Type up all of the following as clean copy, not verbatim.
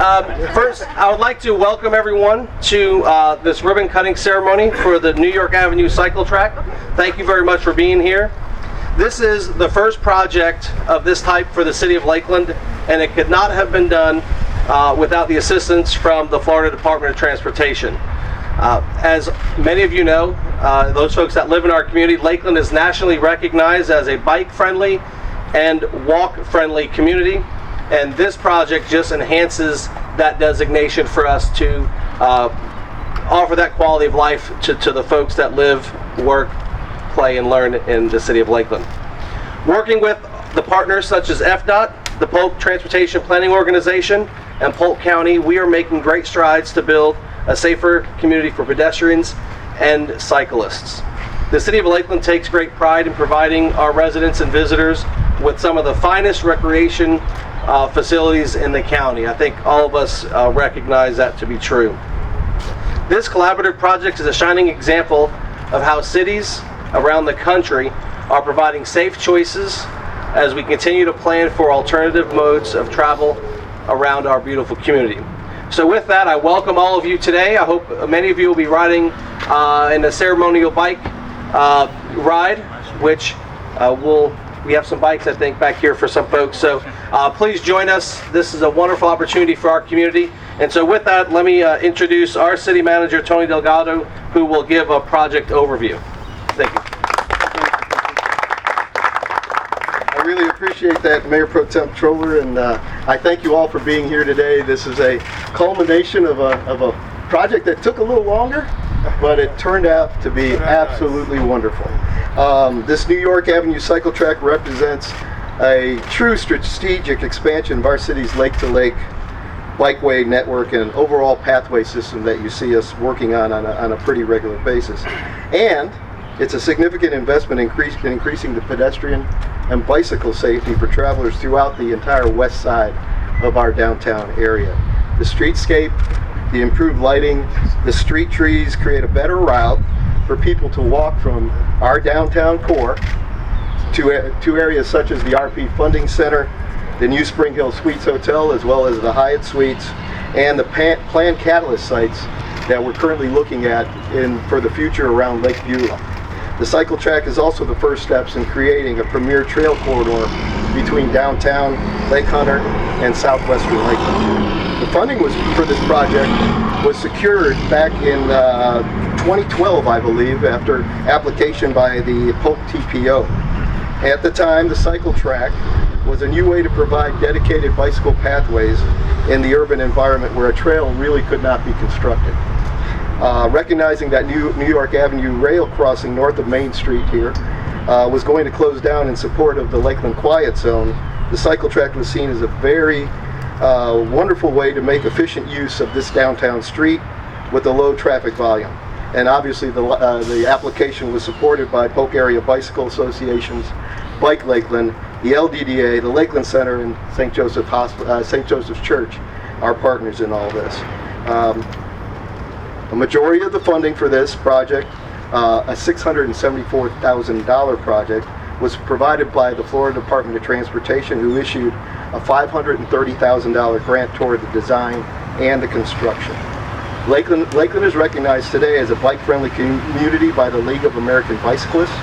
First, I would like to welcome everyone to this ribbon cutting ceremony for the New York Avenue Cycle Track. Thank you very much for being here. This is the first project of this type for the City of Lakeland, and it could not have been done without the assistance from the Florida Department of Transportation. As many of you know, those folks that live in our community, Lakeland is nationally recognized as a bike-friendly and walk-friendly community, and this project just enhances that designation for us to offer that quality of life to the folks that live, work, play, and learn in the City of Lakeland. Working with the partners such as FDOT, the Polk Transportation Planning Organization, and Polk County, we are making great strides to build a safer community for pedestrians and cyclists. The City of Lakeland takes great pride in providing our residents and visitors with some of the finest recreation facilities in the county. I think all of us recognize that to be true. This collaborative project is a shining example of how cities around the country are providing safe choices as we continue to plan for alternative modes of travel around our beautiful community. So with that, I welcome all of you today. I hope many of you will be riding in a ceremonial bike ride, which we have some bikes, I think, back here for some folks. So please join us. This is a wonderful opportunity for our community. And so with that, let me introduce our city manager, Tony Delgado, who will give a project overview. Thank you. I really appreciate that, Mayor Pro Tem Troller, and I thank you all for being here today. This is a culmination of a project that took a little longer, but it turned out to be absolutely wonderful. This New York Avenue Cycle Track represents a true strategic expansion of our city's lake-to-lake bikeway network and overall pathway system that you see us working on a pretty regular basis. And it's a significant investment in increasing the pedestrian and bicycle safety for travelers throughout the entire west side of our downtown area. The streetscape, the improved lighting, the street trees create a better route for people to walk from our downtown core to areas such as the RP Funding Center, the new Spring Hill Suites Hotel, as well as the Hyatt Suites, and the planned catalyst sites that we're currently looking at for the future around Lake Beulah. The cycle track is also the first steps in creating a premier trail corridor between downtown, Lake Hunter, and southwestern Lakeland. The funding for this project was secured back in 2012, I believe, after application by the Polk TPO. At the time, the cycle track was a new way to provide dedicated bicycle pathways in the urban environment where a trail really could not be constructed. Recognizing that New York Avenue rail crossing north of Main Street here was going to close down in support of the Lakeland Quiet Zone, the cycle track was seen as a very wonderful way to make efficient use of this downtown street with a low traffic volume. And obviously the application was supported by Polk Area Bicycle Associations, Bike Lakeland, the LDDA, the Lakeland Center, and St. Joseph's Church, our partners in all this. A majority of the funding for this project, a $674,000 project, was provided by the Florida Department of Transportation, who issued a $530,000 grant toward the design and the construction. Lakeland is recognized today as a bike-friendly community by the League of American Bicyclists,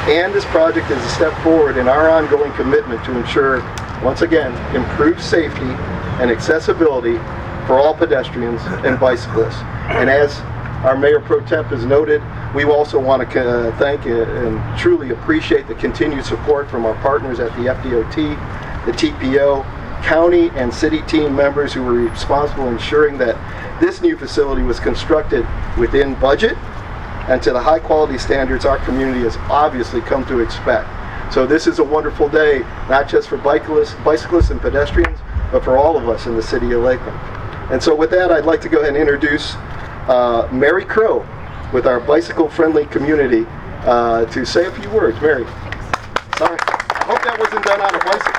and this project is a step forward in our ongoing commitment to ensure, once again, improved safety and accessibility for all pedestrians and bicyclists. And as our Mayor Pro Temp has noted, we also want to thank and truly appreciate the continued support from our partners at the FDOT, the TPO, county and city team members who were responsible for ensuring that this new facility was constructed within budget and to the high quality standards our community has obviously come to expect. So this is a wonderful day, not just for bicyclists and pedestrians, but for all of us in the city of Lakeland. And so with that, I'd like to go ahead and introduce Mary Crow with our bicycle-friendly community to say a few words. Mary. Sorry. I hope that wasn't done on a bicycle.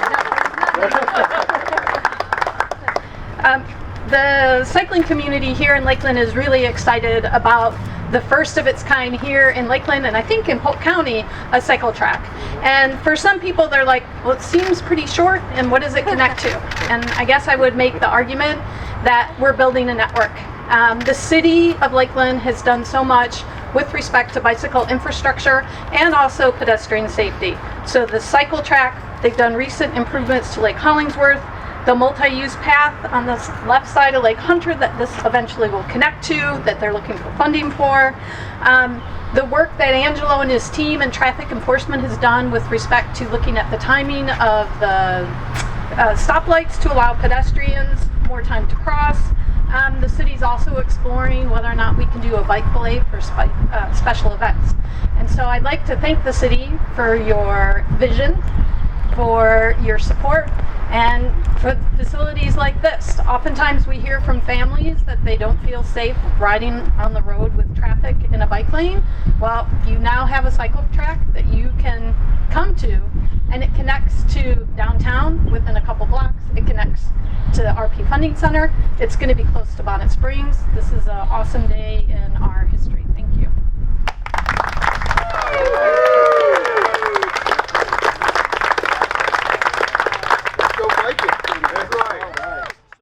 The cycling community here in Lakeland is really excited about the first of its kind here in Lakeland, and I think in Polk County, a cycle track. And for some people, they're like, well, it seems pretty short, and what does it connect to? And I guess I would make the argument that we're building a network. The city of Lakeland has done so much with respect to bicycle infrastructure and also pedestrian safety. So the cycle track, they've done recent improvements to Lake Hollingsworth, the multi-use path on the left side of Lake Hunter that this eventually will connect to, that they're looking for funding for. The work that Angelo and his team and traffic enforcement has done with respect to looking at the timing of the stoplights to allow pedestrians more time to cross. The city's also exploring whether or not we can do a bike fillet for special events. And so I'd like to thank the city for your vision, for your support, and for facilities like this. Oftentimes we hear from families that they don't feel safe riding on the road with traffic in a bike lane. Well, you now have a cycle track that you can come to, and it connects to downtown within a couple blocks. It connects to the RP Funding Center. It's going to be close to Bonnet Springs. This is an awesome day in our history. Thank you. Go biking.